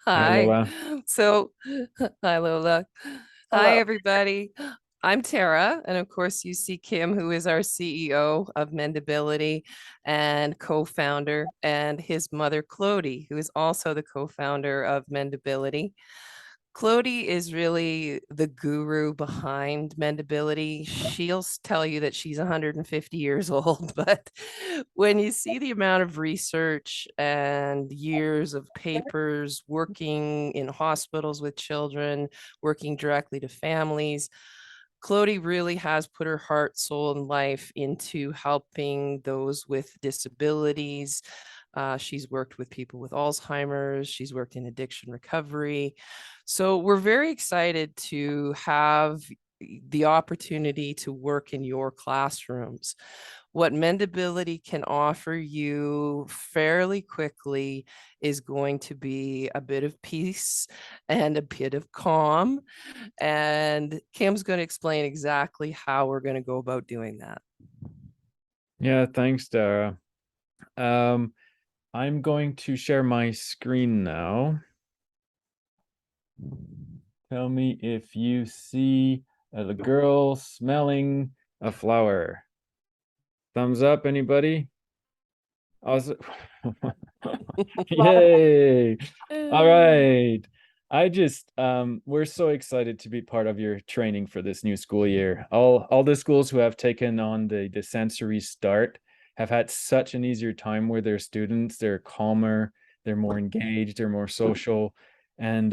Hi, Hi. Lola. So, hi, Lola. Hi, Hello. everybody. I'm Tara. And of course, you see Kim, who is our CEO of Mendability and co founder, and his mother, Clody, who is also the co founder of Mendability. Clody is really the guru behind Mendability. She'll tell you that she's 150 years old, but when you see the amount of research and years of papers working in hospitals with children, working directly to families, Clody really has put her heart, soul, and life into helping those with disabilities. She's worked with people with Alzheimer's. She's worked in addiction recovery. So we're very excited to have the opportunity to work in your classrooms. What Mendability can offer you fairly quickly is going to be a bit of peace and a bit of calm. And Kim's going to explain exactly how we're going to go about doing that. Yeah, thanks, Tara. I'm going to share my screen now. Tell me if you see a girl smelling a flower. Thumbs up, anybody? Awesome. Yay. All right. We're so excited to be part of your training for this new school year. All the schools who have taken on the sensory start have had such an easier time with their students. They're calmer, they're more engaged, they're more social, and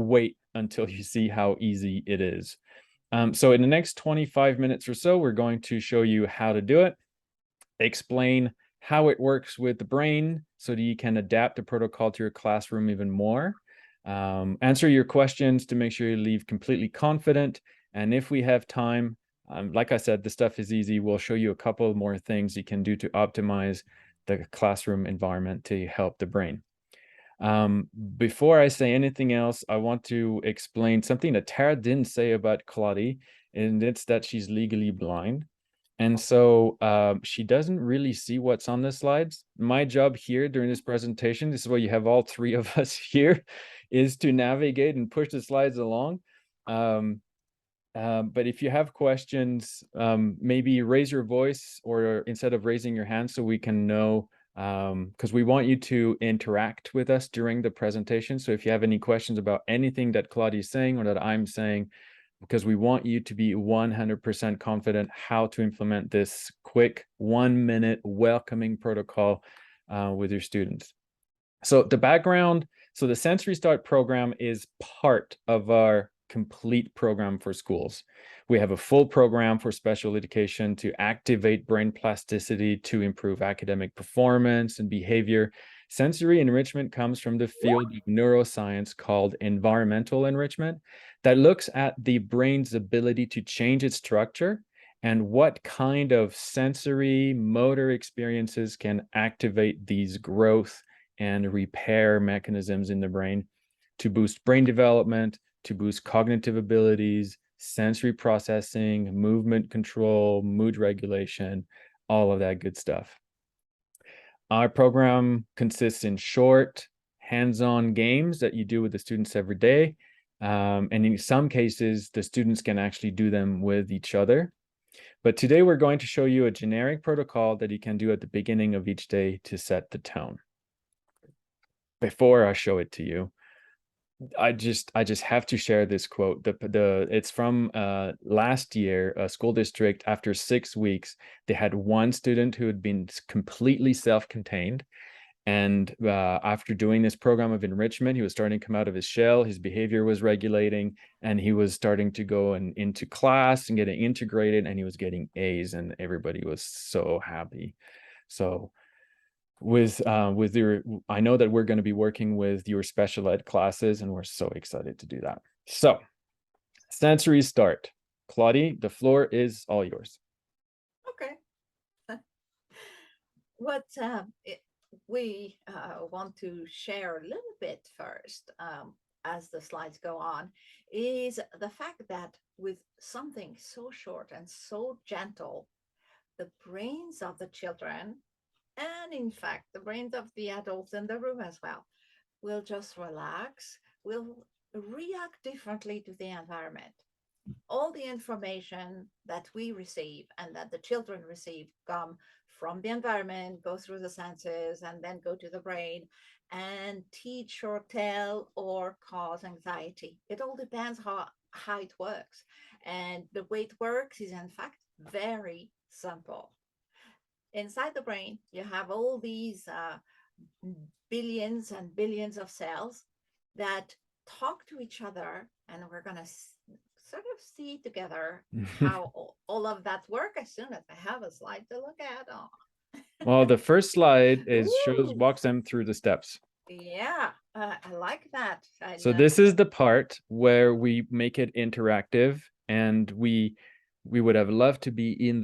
wait until you see how easy it is. So in the next 25 minutes or so, we're going to show you how to do it, explain how it works with the brain so that you can adapt the protocol to your classroom even more, answer your questions to make sure you leave completely confident. And if we have time, like I said, the stuff is easy. We'll show you a couple more things you can do to optimize the classroom environment to help the brain. Before I say anything else, I want to explain something that Tara didn't say about Claudie, and it's that she's legally blind. And so she doesn't really see what's on the slides. My job here during this presentation, this is why you have all three of us here, is to navigate and push the slides along. But if you have questions, maybe raise your voice or instead of raising your hand so we can know, because we want you to interact with us during the presentation. So if you have any questions about anything that Claudia is saying or that I'm saying, because we want you to be 100% confident how to implement this quick 1-minute welcoming protocol with your students. So the background, so the Sensory Start program is part of our complete program for schools. We have a full program for special education to activate brain plasticity to improve academic performance and behavior. Sensory enrichment comes from the field of neuroscience called environmental enrichment that looks at the brain's ability to change its structure and what kind of sensory motor experiences can activate these growth and repair mechanisms in the brain to boost brain development, to boost cognitive abilities, sensory processing, movement control, mood regulation, all of that good stuff. Our program consists in short, hands-on games that you do with the students every day. And in some cases, the students can actually do them with each other. But today we're going to show you a generic protocol that you can do at the beginning of each day to set the tone. Before I show it to you, I just have to share this quote. It's from last year. A school district, after 6 weeks, they had one student who had been completely self-contained, and after doing this program of enrichment, he was starting to come out of his shell. His behavior was regulating, and he was starting to go into class and getting integrated, and he was getting A's, and everybody was so happy. So with your, I know that we're going to be working with your special ed classes, and we're so excited to do that. So sensory start. Claudie, the floor is all yours. Okay. What we want to share a little bit first, as the slides go on, is the fact that with something so short and so gentle, the brains of the children, and in fact, the brains of the adults in the room as well, will just relax, will react differently to the environment. All the information that we receive and that the children receive come from the environment, go through the senses, and then go to the brain and teach or tell or cause anxiety. It all depends how it works. And the way it works is, in fact, very simple. Inside the brain, you have all these billions and billions of cells that talk to each other, and we're going to sort of see together how all of that work as soon as I have a slide to look at. Oh. Well, the first slide walks them through the steps. Yeah, I like that. So this is the part where we make it interactive, and we would have loved to be in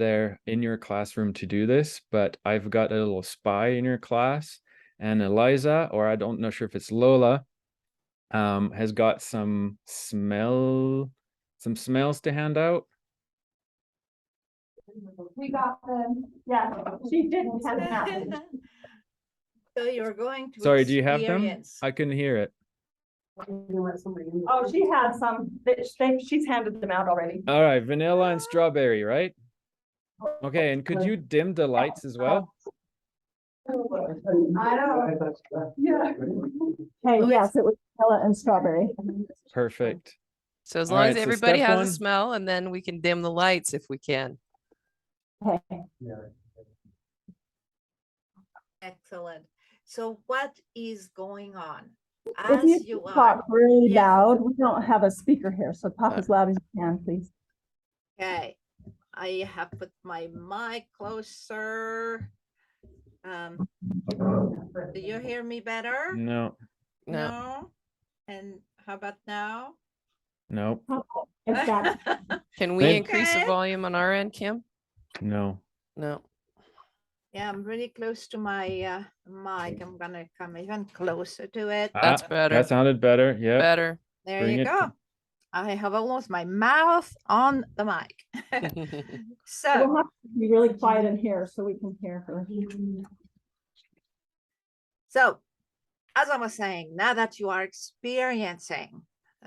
your classroom to do this, but I've got a little spy in your class, and Eliza, or I don't know sure if it's Lola, has got some smells to hand out. We got them. Yeah, she didn't have them. So you're going to Sorry, do you have them? I couldn't hear it. Oh, she had some. She's handed them out already. All right, vanilla and strawberry, right? Okay, and could you dim the lights as well? I don't. Yeah. Hey, yes, it was vanilla and strawberry. Perfect. So as All long right, as so everybody step has one. a smell, and then we can dim the lights if we can. Okay. Excellent. So what is going on? If you talk really loud, we don't have a speaker here, so talk as loud as you can, please. Okay, I have put my mic closer. Do you hear me better? No. No. And how about now? Nope. Can we increase the volume on our end, Kim? No. No. Yeah, I'm really close to my mic. I'm gonna come even closer to it. That's better. That sounded better. Yeah. Better. There you go. I have almost my mouth on the mic. So we'll have to be really quiet in here so we can hear her. So, as I was saying, now that you are experiencing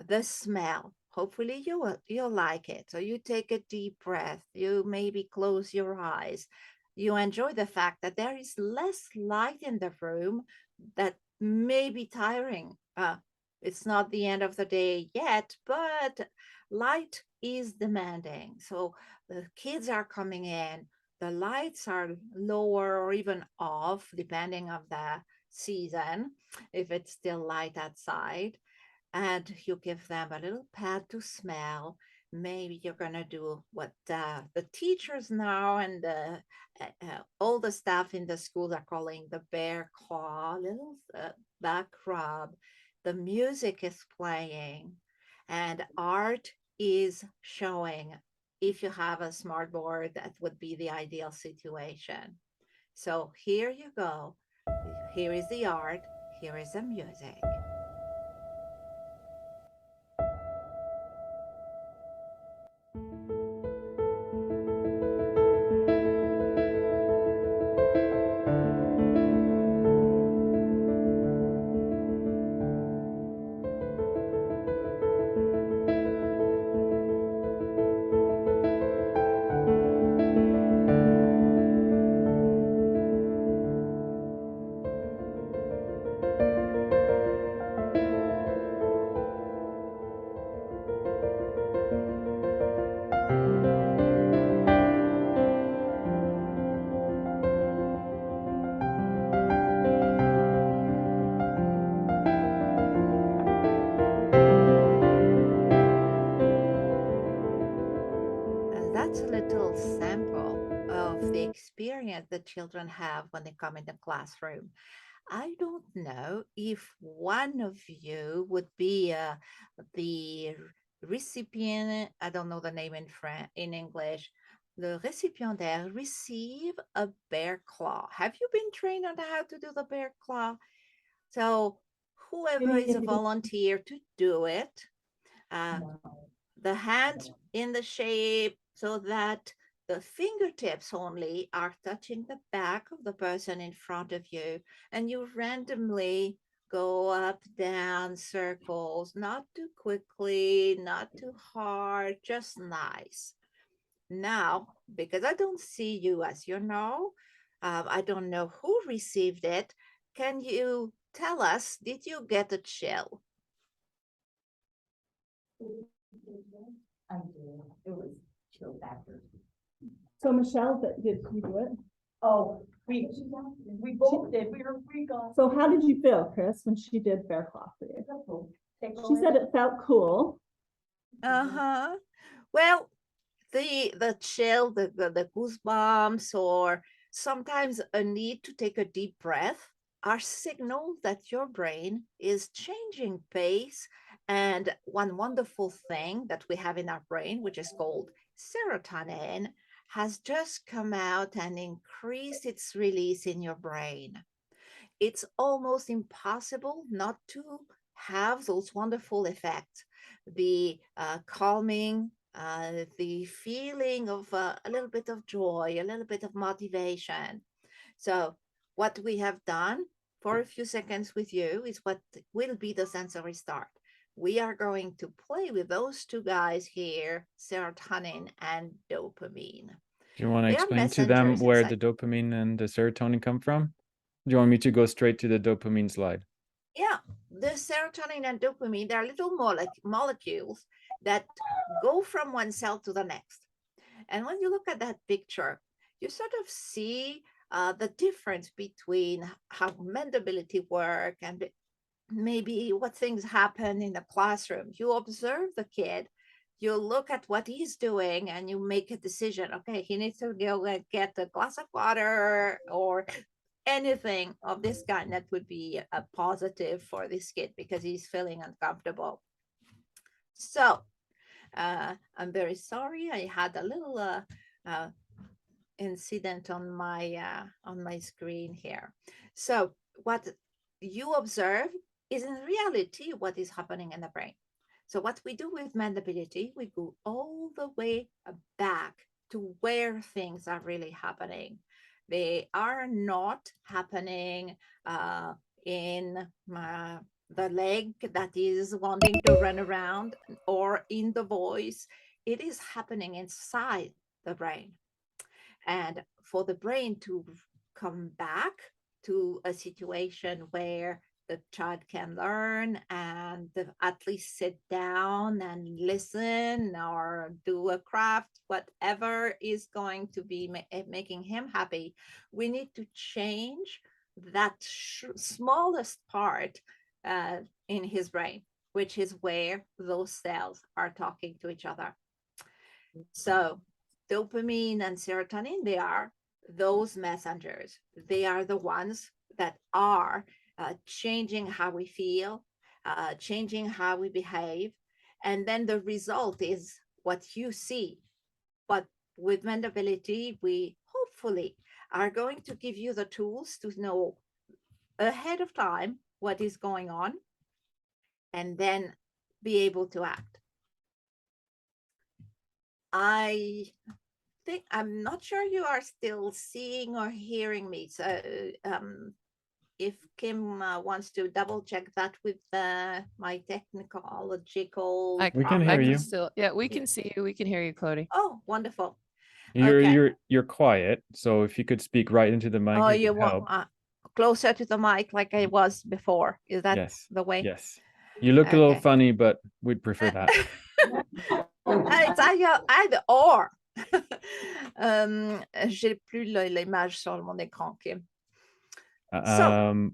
the smell, hopefully you'll like it. So you take a deep breath, you maybe close your eyes, you enjoy the fact that there is less light in the room that may be tiring. It's not the end of the day yet, but light is demanding. So the kids are coming in, the lights are lower or even off, depending on the season, if it's still light outside, and you give them a little pad to smell. Maybe you're going to do what the teachers now and all the staff in the schools are calling the bear claw, little back rub. The music is playing and art is showing. If you have a smart board, that would be the ideal situation. So here you go. Here is the art, here is the music. That's a little sample of the experience that children have when they come in the classroom. I don't know if one of you would be the recipient, I don't know the name in English, le récipiendaire receive a bear claw. Have you been trained on how to do the bear claw? So whoever is a volunteer to do it, the hand in the shape so that the fingertips only are touching the back of the person in front of you, and you randomly go up, down, circles, not too quickly, not too hard, just nice. Now, because I don't see you, as you know, I don't know who received it. Can you tell us, did you get a chill? I did. It was chill factor. So Michelle, did you do it? Oh, we both did. We got. So how did you feel, Chris, when she did bear claw for you? She said it felt cool. Uh-huh. Well, the chill, the goosebumps, or sometimes a need to take a deep breath are signals that your brain is changing pace. And one wonderful thing that we have in our brain, which is called serotonin, has just come out and increased its release in your brain. It's almost impossible not to have those wonderful effects, the calming, the feeling of a little bit of joy, a little bit of motivation. So what we have done for a few seconds with you is what will be the sensory start. We are going to play with those two guys here, serotonin and dopamine. Do you want to They are explain to them messengers where inside. the dopamine and the serotonin come from? Do you want me to go straight to the dopamine slide? Yeah, the serotonin and dopamine, they're little molecules that go from one cell to the next. And when you look at that picture, you sort of see the difference between how mendability work and maybe what things happen in the classroom. You observe the kid, you look at what he's doing, and you make a decision. Okay, he needs to go and get a glass of water or anything of this kind that would be a positive for this kid because he's feeling uncomfortable. So I'm very sorry. I had a little incident on my screen here. So what you observe is in reality what is happening in the brain. So what we do with mendability, we go all the way back to where things are really happening. They are not happening in the leg that is wanting to run around or in the voice. It is happening inside the brain. And for the brain to come back to a situation where the child can learn and at least sit down and listen or do a craft, whatever is going to be making him happy, we need to change that smallest part in his brain, which is where those cells are talking to each other. So dopamine and serotonin, they are those messengers. They are the ones that are changing how we feel, changing how we behave. And then the result is what you see. But with Mendability, we hopefully are going to give you the tools to know ahead of time what is going on and then be able to act. I'm not sure you are still seeing or hearing me. So if Kim wants to double check that with my technological. We can hear you. Still, yeah, we can see you. We can hear you, Cody. Oh, wonderful. You're quiet, so if you could speak right into the mic, Oh, it you would want help. closer to the mic like I was before. Is that Yes. the way? Yes. You look a little Okay. funny, but we'd prefer that. It's either or. J'ai plus l'image sur mon écran, Kim. So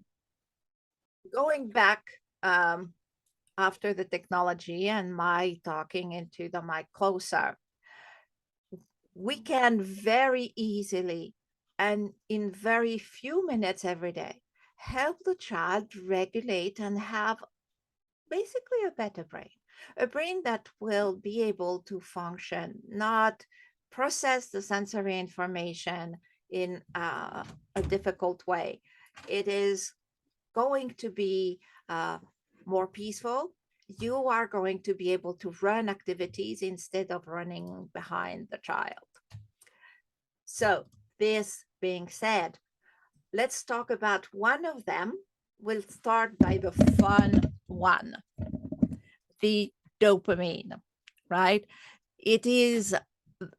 going back after the technology and my talking into the mic closer, we can very easily and in very few minutes every day help the child regulate and have basically a better brain, a brain that will be able to function, not process the sensory information in a difficult way. It is going to be more peaceful. You are going to be able to run activities instead of running behind the child. So this being said, let's talk about one of them we'll start by the fun one, the dopamine, right? It is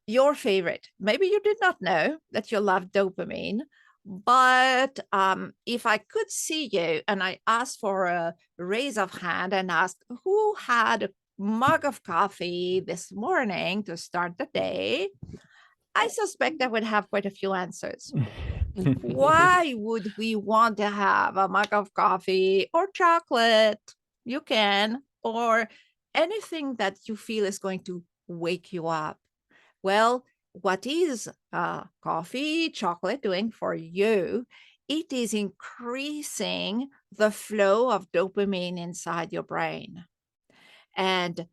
your favorite. Maybe you did not know that you love dopamine, but if I could see you and I asked for a raise of hand and asked who had a mug of coffee this morning to start the day, I suspect I would have quite a few answers. Why would we want to have a mug of coffee or chocolate? You can, or anything that you feel is going to wake you up. Well, what is coffee, chocolate doing for you? It is increasing the flow of dopamine inside your brain. And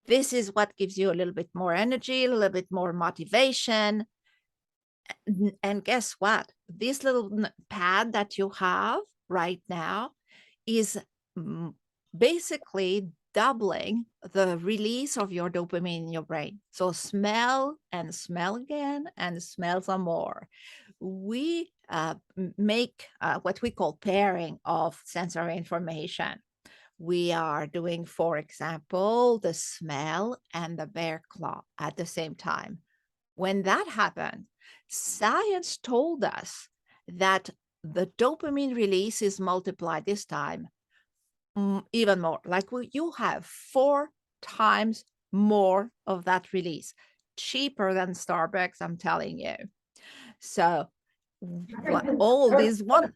this is what gives you a little bit more energy, a little bit more motivation. And guess what? This little pad that you have right now is basically doubling the release of your dopamine in your brain. So smell and smell again and smell some more. We make what we call pairing of sensory information. We are doing, for example, the smell and the bear claw at the same time. When that happened, science told us that the dopamine release is multiplied this time even more. Like you have 4 times more of that release, cheaper than Starbucks, I'm telling you. So all these one,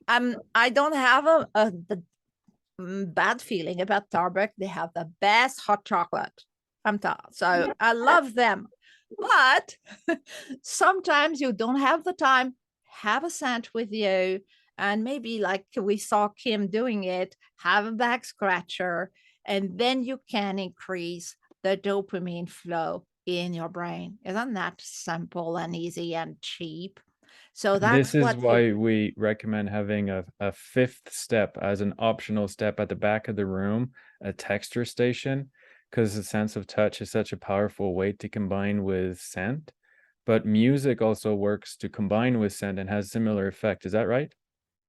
I don't have a bad feeling about Starbucks. They have the best hot chocolate. So I love them. But sometimes you don't have the time, have a scent with you, and maybe like we saw Kim doing it, have a back scratcher, and then you can increase the dopamine flow in your brain. Isn't that simple and easy and cheap? So that's This is what why we recommend having a 5th step as an optional step at the back of the room, a texture station, because the sense of touch is such a powerful way to combine with scent. But music also works to combine with scent and has similar effect. Is that right?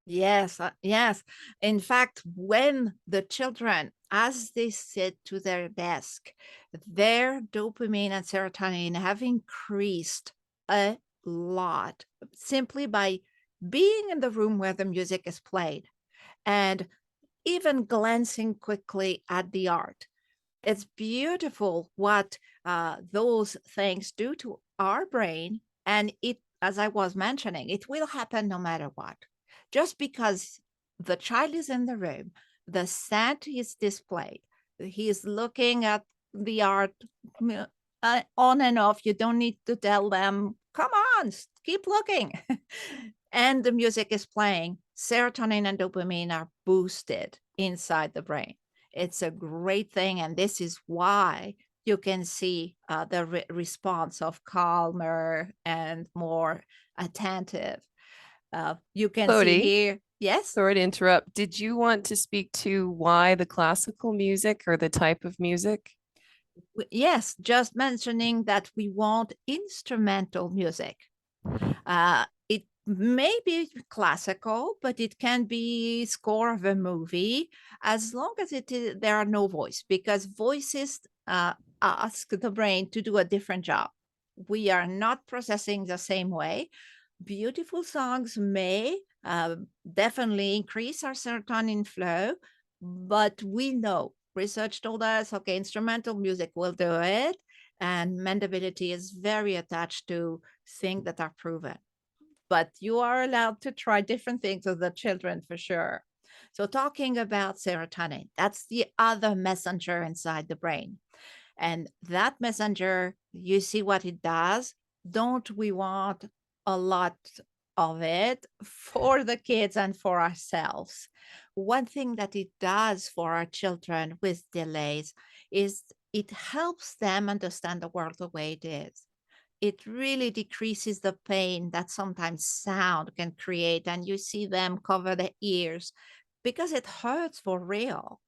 Yes, yes. In fact, when the children, as they sit to their desk, their dopamine and serotonin have increased a lot simply by being in the room where the music is played and even glancing quickly at the art. It's beautiful what those things do to our brain. And it, as I was mentioning, it will happen no matter what. Just because the child is in the room, the scent is displayed, he's looking at the art on and off. You don't need to tell them, come on, keep looking. And the music is playing. Serotonin and dopamine are boosted inside the brain. It's a great thing. And this is why you can see the response of calmer and more attentive. You can see Clodie, here. Yes. sorry to interrupt. Did you want to speak to why the classical music or the type of music? Yes, just mentioning that we want instrumental music. It may be classical, but it can be score of a movie as long as there are no voice, because voices ask the brain to do a different job. We are not processing the same way. Beautiful songs may definitely increase our serotonin flow, but we know research told us, okay, instrumental music will do it. And Mendability is very attached to things that are proven. But you are allowed to try different things with the children for sure. So talking about serotonin, that's the other messenger inside the brain. And that messenger, you see what it does? Don't we want a lot of it for the kids and for ourselves? One thing that it does for our children with delays is it helps them understand the world the way it is. It really decreases the pain that sometimes sound can create. And you see them cover their ears because it hurts for real.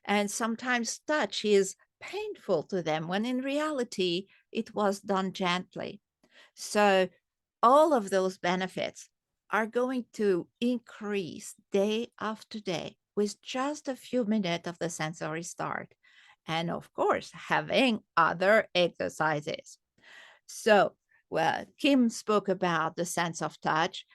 And sometimes touch is painful to them when in reality it was done gently. So all of those benefits are going to increase day after day with just a few minutes of the sensory start. And of course, having other exercises. So, well, Kim spoke about the sense of touch,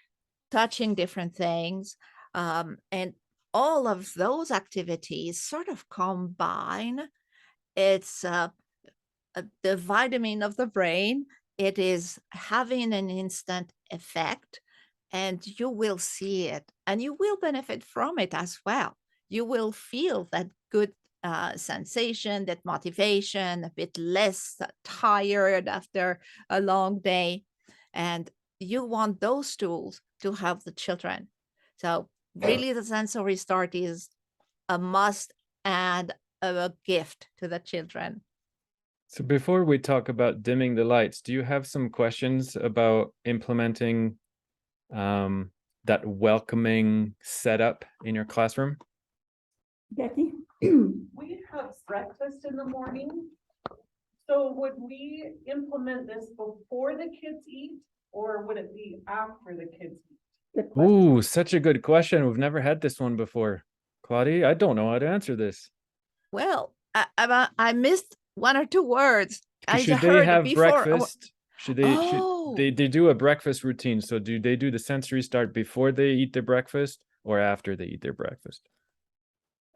touching different things, and all of those activities sort of combine. It's the vitamin of the brain. It is having an instant effect, and you will see it, and you will benefit from it as well. You will feel that good sensation, that motivation, a bit less tired after a long day. And you want those tools to help the children. So, really, the sensory start is a must and a gift to the children. So before we talk about dimming the lights, do you have some questions about implementing that welcoming setup in your classroom? Becky? We have breakfast in the morning. So would we implement this before the kids eat, or would it be after the kids eat? Good question. Ooh, such a good question. We've never had this one before. Claudia, I don't know how to answer this. Well, I missed one or two words. I Should they heard have before. breakfast? Should Oh. they do a breakfast routine? So do they do the sensory start before they eat their breakfast or after they eat their breakfast?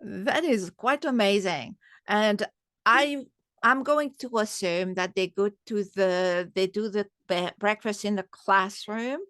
That is quite amazing. And I'm going to assume that they do the breakfast in the classroom.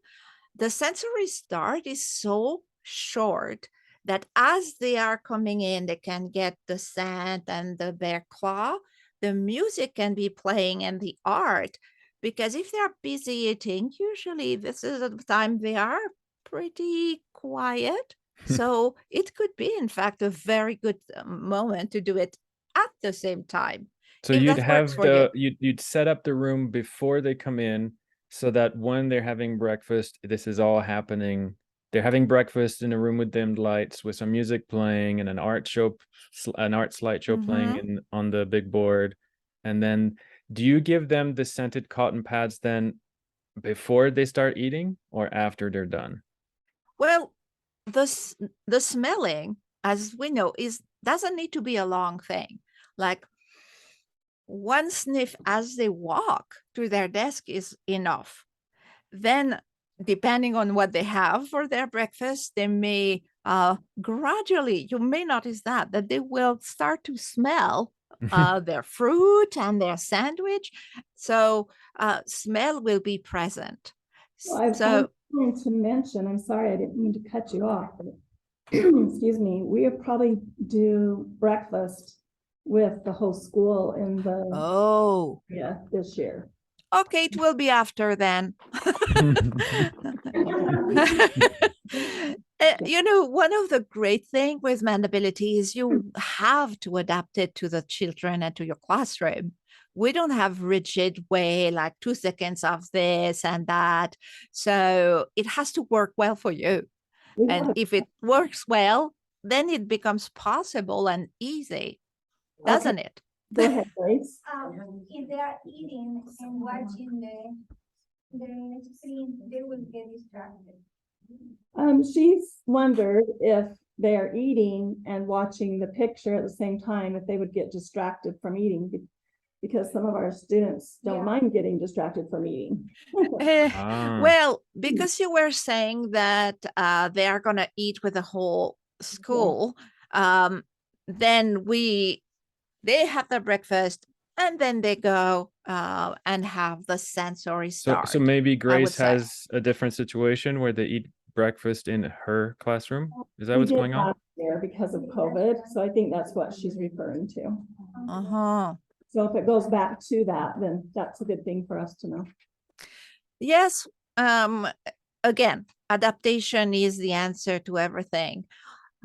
The sensory start is so short that as they are coming in, they can get the scent and the bear claw. The music can be playing and the art, because if they're busy eating, usually this is the time they are pretty quiet. So it could be, in fact, a very good moment to do it at the same time. So if you'd that have works for you. you'd set up the room before they come in so that when they're having breakfast, this is all happening. They're having breakfast in a room with dimmed lights with some music playing and an art slideshow playing on the big board. And then do you give them the scented cotton pads then before they start eating or after they're done? Well, the smelling, as we know, doesn't need to be a long thing. Like one sniff as they walk to their desk is enough. Then, depending on what they have for their breakfast, they may gradually, you may notice that they will start to smell their fruit and their sandwich. So smell will be present. Well, I was going to mention, I'm sorry, I didn't mean to cut you off. But excuse me, we'll probably do breakfast with the whole school in the this year. Okay, it will be after then. You know, one of the great things with Mendability is you have to adapt it to the children and to your classroom. We don't have rigid way, like 2 seconds of this and that. So it has to work well for you. And if it works well, then it becomes possible and easy, doesn't it? Go ahead, Grace. If they are eating and watching the screen, they will get distracted. She's wondered if they're eating and watching the picture at the same time, if they would get distracted from eating, because some of our students don't mind getting distracted from eating. Well, because you were saying that they are going to eat with the whole school, then they have their breakfast and then they go and have the sensory start. So maybe Grace has a different situation where they eat breakfast in her classroom. Is that what's going on? There because of COVID. So I think that's what she's referring to. So if it goes back to that, then that's a good thing for us to know. Yes. Again, adaptation is the answer to everything.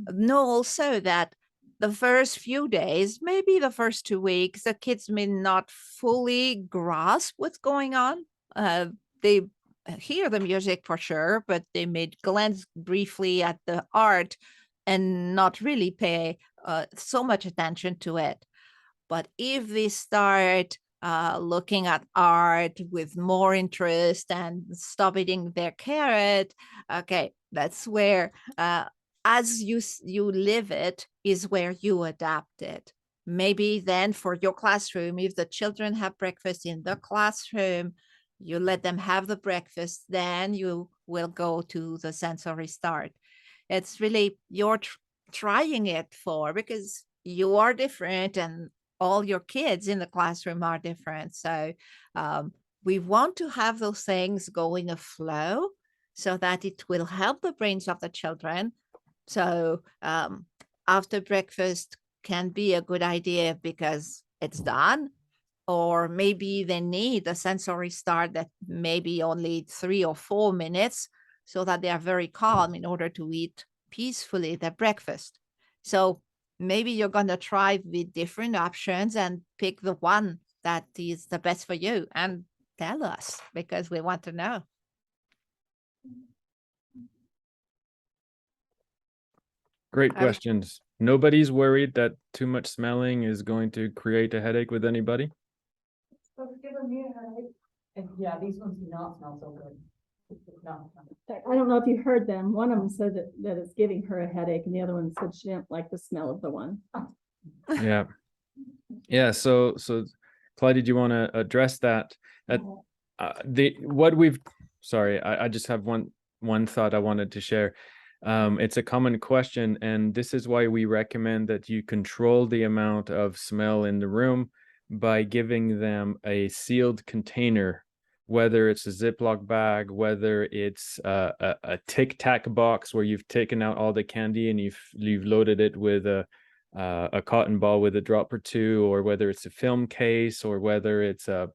Know also that the first few days, maybe the first 2 weeks, the kids may not fully grasp what's going on. They hear the music for sure, but they may glance briefly at the art and not really pay so much attention to it. But if they start looking at art with more interest and stop eating their carrot. Okay, that's where as you live it is where you adapt it. Maybe then for your classroom, if the children have breakfast in the classroom, you let them have the breakfast, then you will go to the sensory start. It's really you're trying it for, because you are different and all your kids in the classroom are different. So we want to have those things going a flow so that it will help the brains of the children. So after breakfast can be a good idea because it's done, or maybe they need a sensory start that maybe only 3 or 4 minutes so that they are very calm in order to eat peacefully their breakfast. So maybe you're going to try with different options and pick the one that is the best for you and tell us, because we want to know. Great questions. Nobody's worried that too much smelling is going to create a headache with anybody? And yeah, these ones do not smell so good. No. I don't know if you heard them. One of them said that it's giving her a headache, and the other one said she didn't like the smell of the one. Yeah. Yeah. So Claudia, do you want to address that? Sorry, I just have one thought I wanted to share. It's a common question, and this is why we recommend that you control the amount of smell in the room by giving them a sealed container, whether it's a Ziploc bag, whether it's a Tic Tac box where you've taken out all the candy and you've loaded it with a cotton ball with a drop or two, or whether it's a film case, or whether it's a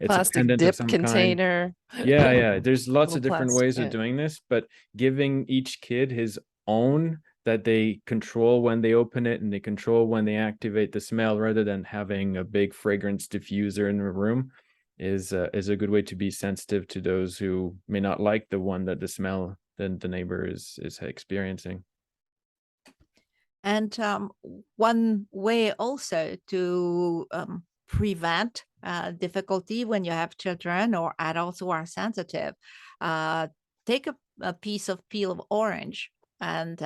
Plastic pendant of dip some container. kind. Yeah. There's lots of Little different plastic, ways of doing this, but giving each kid his own that they control when they open it and they control when they activate the smell, rather than having a big fragrance diffuser in the room, is a good way to be sensitive to those who may not like the one that the neighbor is experiencing. And one way also to prevent difficulty when you have children or adults who are sensitive, take a piece of peel of orange. And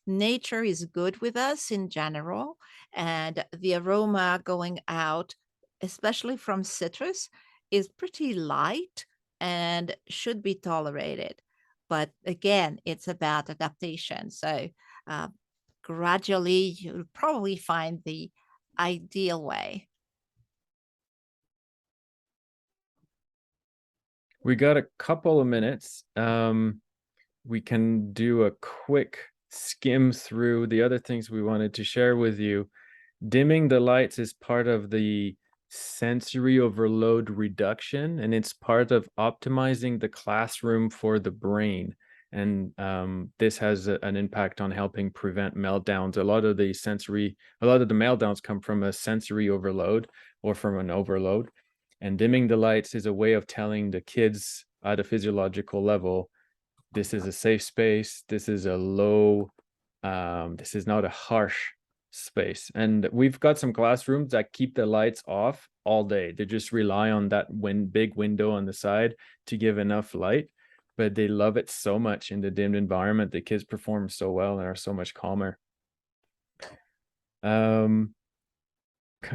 nature is good with us in general. And the aroma going out, especially from citrus, is pretty light and should be tolerated. But again, it's about adaptation. So gradually you'll probably find the ideal way. We got a couple of minutes. We can do a quick skim through the other things we wanted to share with you. Dimming the lights is part of the sensory overload reduction, and it's part of optimizing the classroom for the brain. And this has an impact on helping prevent meltdowns. A lot of the meltdowns come from a sensory overload or from an overload. And dimming the lights is a way of telling the kids at a physiological level, this is a safe space, this is a low, this is not a harsh space. And we've got some classrooms that keep the lights off all day. They just rely on that big window on the side to give enough light, but they love it so much in the dimmed environment. The kids perform so well and are so much calmer.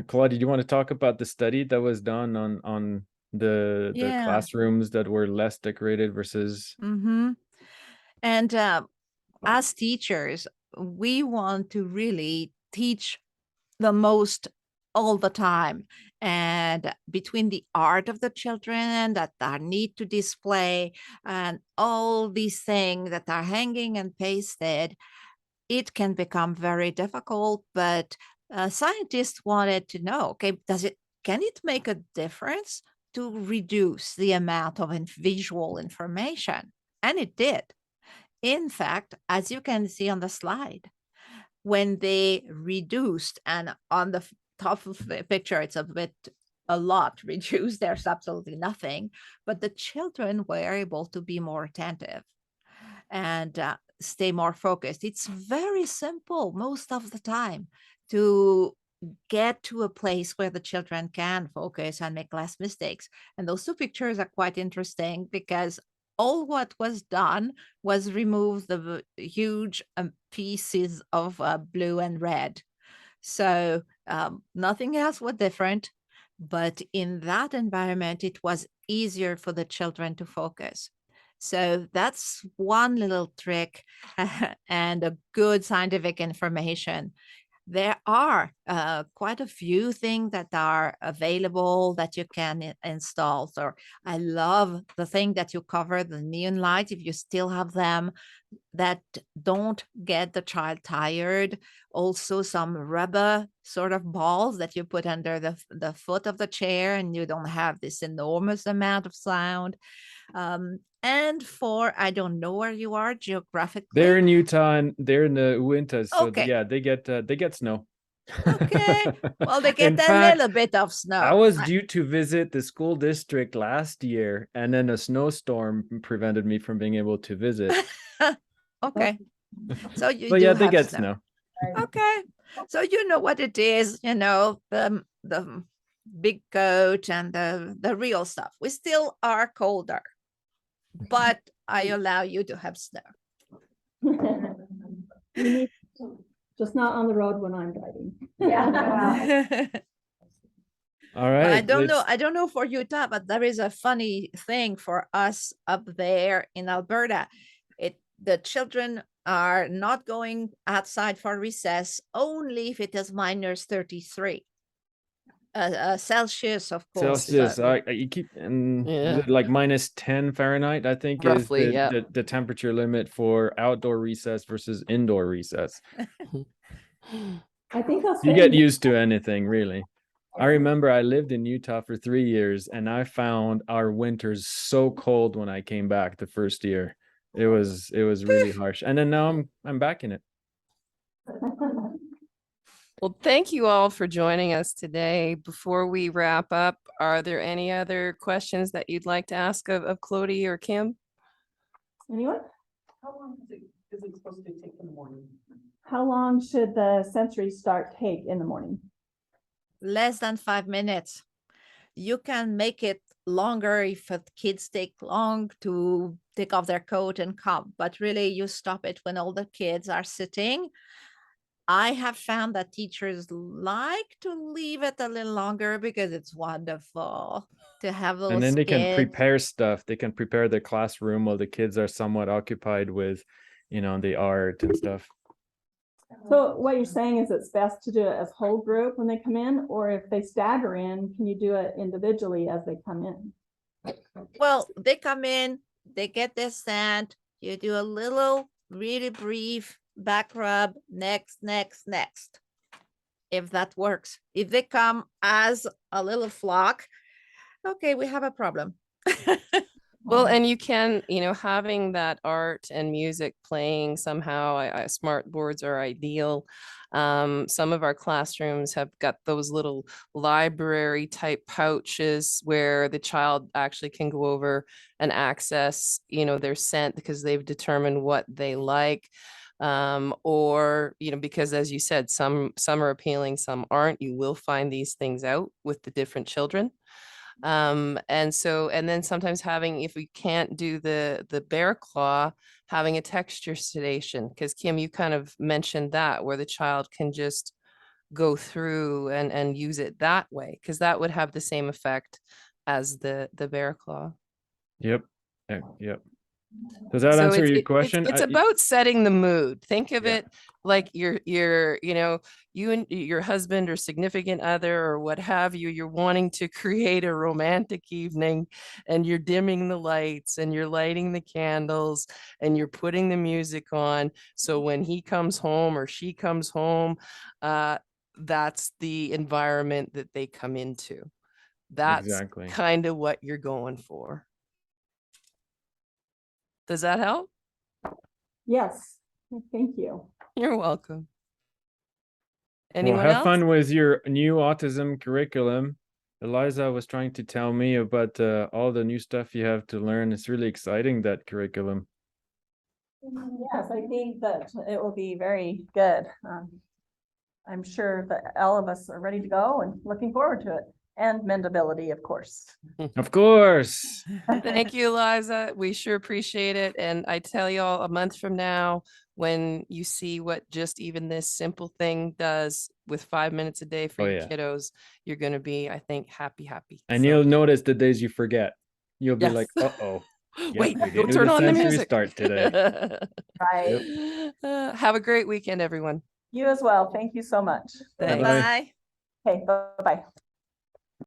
Claudia, do you want to talk about the study that was done on the classrooms that were less decorated versus? Mm-hmm. And as teachers, we want to really teach the most all the time. And between the art of the children that are need to display and all these things that are hanging and pasted, it can become very difficult. But scientists wanted to know, okay, can it make a difference to reduce the amount of visual information? And it did. In fact, as you can see on the slide, when they reduced, and on the top of the picture, it's a lot reduced, there's absolutely nothing, but the children were able to be more attentive and stay more focused. It's very simple most of the time to get to a place where the children can focus and make less mistakes. And those two pictures are quite interesting because all what was done was remove the huge pieces of blue and red. So nothing else was different. But in that environment, it was easier for the children to focus. So that's one little trick and a good scientific information. There are quite a few things that are available that you can install. So I love the thing that you cover, the neon lights, if you still have them, that don't get the child tired. Also some rubber sort of balls that you put under the foot of the chair, and you don't have this enormous amount of sound. And for, I don't know where you are geographically. They're in Utah and they're in the winters, so Okay. yeah, they get snow. Okay. Well, they get In a fact, little bit of snow. I was due to visit the school district last year, and then a snowstorm prevented me from being able to visit. Okay. So you But do yeah, they have get snow. snow. Okay. So you know what it is, the big coat and the real stuff. We still are colder, but I allow you to have snow. You need to, just not on the road when I'm driving. Yeah. All But right. I don't know for Utah, but there is a funny thing for us up there in Alberta. The children are not going outside for recess only if it is minus 33 Celsius, of course. Celsius. So- You keep is Yeah. it like minus 10 Fahrenheit, I think, Roughly, is yeah. the temperature limit for outdoor recess versus indoor recess. I think I'll You stay get in- used to anything, really. I remember I lived in Utah for 3 years, and I found our winters so cold when I came back the first year. It was really harsh. And then now I'm back in it. Well, thank you all for joining us today. Before we wrap up, are there any other questions that you'd like to ask of Clody or Kim? Anyone? How long is it supposed to take in the morning? How long should the sensory start take in the morning? Less than 5 minutes. You can make it longer if the kids take long to take off their coat and come, but really you stop it when all the kids are sitting. I have found that teachers like to leave it a little longer because it's wonderful to have those And then they can kids. prepare stuff. They can prepare the classroom while the kids are somewhat occupied with, the art and stuff. So what you're saying is it's best to do it as whole group when they come in, or if they stagger in, can you do it individually as they come in? Well, they come in, they get their scent, you do a little really brief back rub, next. If that works. If they come as a little flock, okay, we have a problem. Well, and you can, having that art and music playing somehow, smart boards are ideal. Some of our classrooms have got those little library type pouches where the child actually can go over and access, their scent because they've determined what they like. Or, because as you said, some are appealing, some aren't. You will find these things out with the different children. And then sometimes having, if we can't do the bear claw, having a texture sedation, because Kim, you kind of mentioned that where the child can just go through and use it that way, because that would have the same effect as the bear claw. Yep. Yep. Does that So answer your it's question? about setting the mood. Think of Yeah. it like you're you and your husband or significant other or what have you, you're wanting to create a romantic evening, and you're dimming the lights and you're lighting the candles and you're putting the music on. So when he comes home or she comes home, that's the environment that they come into. That's Exactly. kind of what you're going for. Does that help? Yes, thank you. You're welcome. Well, Anyone have else? fun with your new autism curriculum. Eliza was trying to tell me about all the new stuff you have to learn. It's really exciting, that curriculum. Yes, I think that it will be very good. I'm sure that all of us are ready to go and looking forward to it. And Mendability, of course. Of course. Thank you, Liza. We sure appreciate it. And I tell y'all, a month from now, when you see what just even this simple thing does with 5 minutes a day for Oh, your yeah. kiddos, you're going to be, I think, happy. And So- you'll notice the days you forget. You'll be Yes. like, uh-oh. Wait, we don't didn't do turn the on the sensory music. start today. Right. Have a great weekend, everyone. You as well. Thank you so much. Thanks. Bye-bye. Bye. Okay, bye-bye.